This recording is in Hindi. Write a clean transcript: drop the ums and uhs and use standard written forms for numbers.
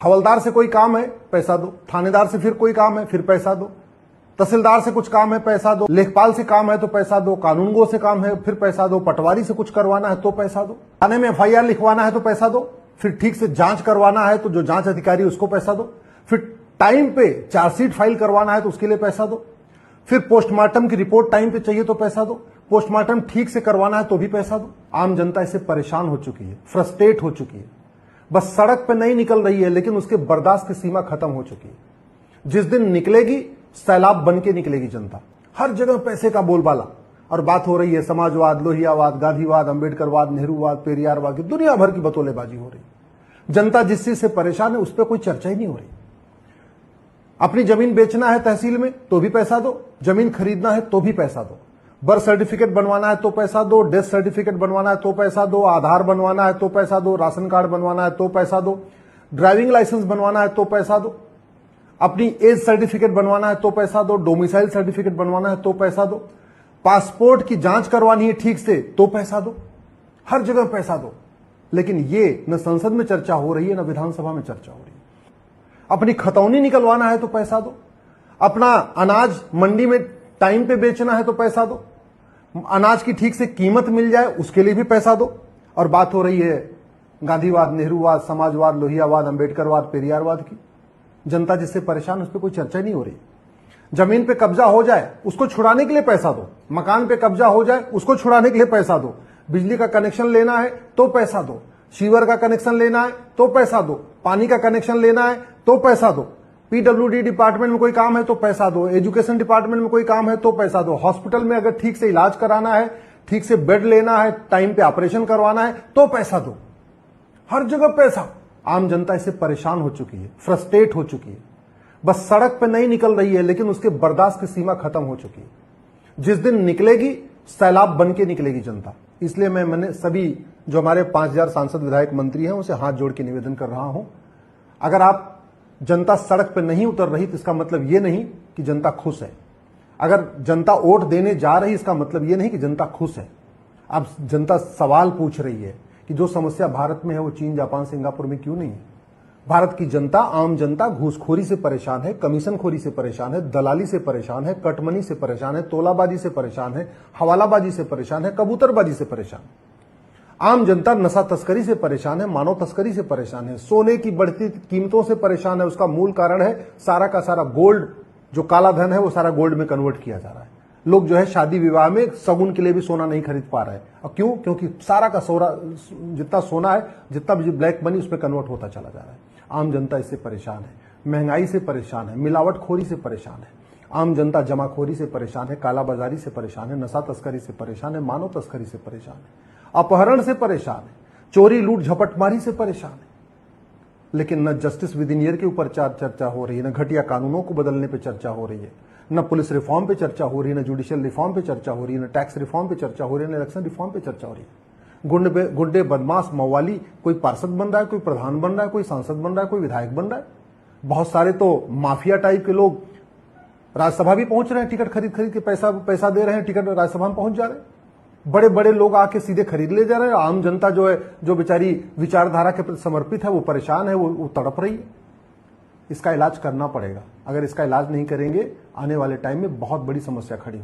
हवलदार से कोई काम है, पैसा दो। थानेदार से फिर कोई काम है, फिर पैसा दो। तहसीलदार से कुछ काम है, पैसा दो। लेखपाल से काम है तो पैसा दो। कानूनगो से काम है, फिर पैसा दो। पटवारी से कुछ करवाना है तो पैसा दो। थाने में एफआईआर लिखवाना है तो पैसा दो। फिर ठीक से जांच करवाना है तो जो जांच अधिकारी उसको पैसा दो। फिर टाइम पे चार्जशीट फाइल करवाना है तो उसके लिए पैसा दो। फिर पोस्टमार्टम की रिपोर्ट टाइम पे चाहिए तो पैसा दो। पोस्टमार्टम ठीक से करवाना है तो भी पैसा दो। आम जनता इससे परेशान हो चुकी है, फ्रस्ट्रेट हो चुकी है। बस सड़क पे नहीं निकल रही है, लेकिन उसके बर्दाश्त की सीमा खत्म हो चुकी है। जिस दिन निकलेगी, सैलाब बन के निकलेगी जनता। हर जगह पैसे का बोलबाला, और बात हो रही है समाजवाद, लोहियावाद, गांधीवाद, अंबेडकरवाद, नेहरूवाद, पेरियारवाद की दुनिया भर की बतौलेबाजी हो रही। जनता जिस चीज से परेशान है उस पर कोई चर्चा ही नहीं हो रही। अपनी जमीन बेचना है तहसील में तो भी पैसा दो। जमीन खरीदना है तो भी पैसा दो। बर्थ सर्टिफिकेट बनवाना है तो पैसा दो। डेथ सर्टिफिकेट बनवाना है तो पैसा दो। आधार बनवाना है तो पैसा दो। राशन कार्ड बनवाना है तो पैसा दो। ड्राइविंग लाइसेंस बनवाना है तो पैसा दो। अपनी एज सर्टिफिकेट बनवाना है तो पैसा दो। डोमिसाइल सर्टिफिकेट बनवाना है तो पैसा दो। पासपोर्ट की जांच करवानी है ठीक से तो पैसा दो। हर जगह पैसा दो। लेकिन ये न संसद में चर्चा हो रही है, न विधानसभा में चर्चा हो रही है। अपनी खतौनी निकलवाना है तो पैसा दो। अपना अनाज मंडी में टाइम पे बेचना है तो पैसा दो। अनाज की ठीक से कीमत मिल जाए उसके लिए भी पैसा दो। और बात हो रही है गांधीवाद, नेहरूवाद, समाजवाद, लोहियावाद, अंबेडकरवाद, पेरियारवाद की। जनता जिससे परेशान, उस पर कोई चर्चा नहीं हो रही। जमीन पे कब्जा हो जाए उसको छुड़ाने के लिए पैसा दो। मकान पे कब्जा हो जाए उसको छुड़ाने के लिए पैसा दो। बिजली का कनेक्शन लेना है तो पैसा दो। सीवर का कनेक्शन लेना है तो पैसा दो। पानी का कनेक्शन लेना है तो पैसा दो। पीडब्ल्यूडी डिपार्टमेंट में कोई काम है तो पैसा दो। एजुकेशन डिपार्टमेंट में कोई काम है तो पैसा दो। हॉस्पिटल में अगर ठीक से इलाज कराना है, ठीक से बेड लेना है, टाइम पे ऑपरेशन करवाना है तो पैसा दो। हर जगह पैसा। आम जनता इससे परेशान हो चुकी है, फ्रस्ट्रेट हो चुकी है। बस सड़क पे नहीं निकल रही है, लेकिन उसके बर्दाश्त की सीमा खत्म हो चुकी है। जिस दिन निकलेगी, सैलाब बन के निकलेगी जनता। इसलिए मैंने सभी जो हमारे 5000 सांसद, विधायक, मंत्री हैं उनसे हाथ जोड़ के निवेदन कर रहा हूं, अगर आप जनता सड़क पर नहीं उतर रही तो इसका मतलब यह नहीं कि जनता खुश है। अगर जनता वोट देने जा रही इसका मतलब यह नहीं कि जनता खुश है। अब जनता सवाल पूछ रही है कि जो समस्या भारत में है वो चीन, जापान, सिंगापुर में क्यों नहीं है। भारत की जनता, आम जनता घूसखोरी से परेशान है, कमीशनखोरी से परेशान है, दलाली से परेशान है, कटमनी से परेशान है, तोलाबाजी से परेशान है, हवालाबाजी से परेशान है, कबूतरबाजी से परेशान। आम जनता नशा तस्करी से परेशान है, मानव तस्करी से परेशान है, सोने की बढ़ती कीमतों से परेशान है। उसका मूल कारण है सारा का सारा गोल्ड, जो काला धन है वो सारा गोल्ड में कन्वर्ट किया जा रहा है। लोग जो है शादी विवाह में शगुन के लिए भी सोना नहीं खरीद पा रहे हैं। और क्यों? क्योंकि सारा का जितना सोना है, जितना भी ब्लैक मनी, उस पर कन्वर्ट होता चला जा रहा है। आम जनता इससे परेशान है, महंगाई से परेशान है, मिलावटखोरी से परेशान है। आम जनता जमाखोरी से परेशान है, कालाबाजारी से परेशान है, नशा तस्करी से परेशान है, मानव तस्करी से परेशान है, अपहरण से परेशान है, चोरी, लूट, झपटमारी से परेशान है। लेकिन न जस्टिस विद इन ईयर के ऊपर चर्चा हो रही है, न घटिया कानूनों को बदलने पे चर्चा हो रही है, न पुलिस रिफॉर्म पे चर्चा हो रही है, न जुडिशियल रिफॉर्म पे चर्चा हो रही है, न टैक्स रिफॉर्म पे चर्चा हो रही है, न इलेक्शन रिफॉर्म पे चर्चा हो रही है। गुंडे, बदमाश, मवाली, कोई पार्षद बन रहा है, कोई प्रधान बन रहा है, कोई सांसद बन रहा है, कोई विधायक बन रहा है। बहुत सारे तो माफिया टाइप के लोग राज्यसभा भी पहुंच रहे हैं, टिकट खरीद के पैसा दे रहे हैं, टिकट राज्यसभा में पहुंच जा रहे हैं। बड़े बड़े लोग आके सीधे खरीद ले जा रहे हैं। आम जनता जो है, जो बेचारी विचारधारा के प्रति समर्पित है, वो परेशान है, वो तड़प रही है। इसका इलाज करना पड़ेगा। अगर इसका इलाज नहीं करेंगे, आने वाले टाइम में बहुत बड़ी समस्या खड़ी हो।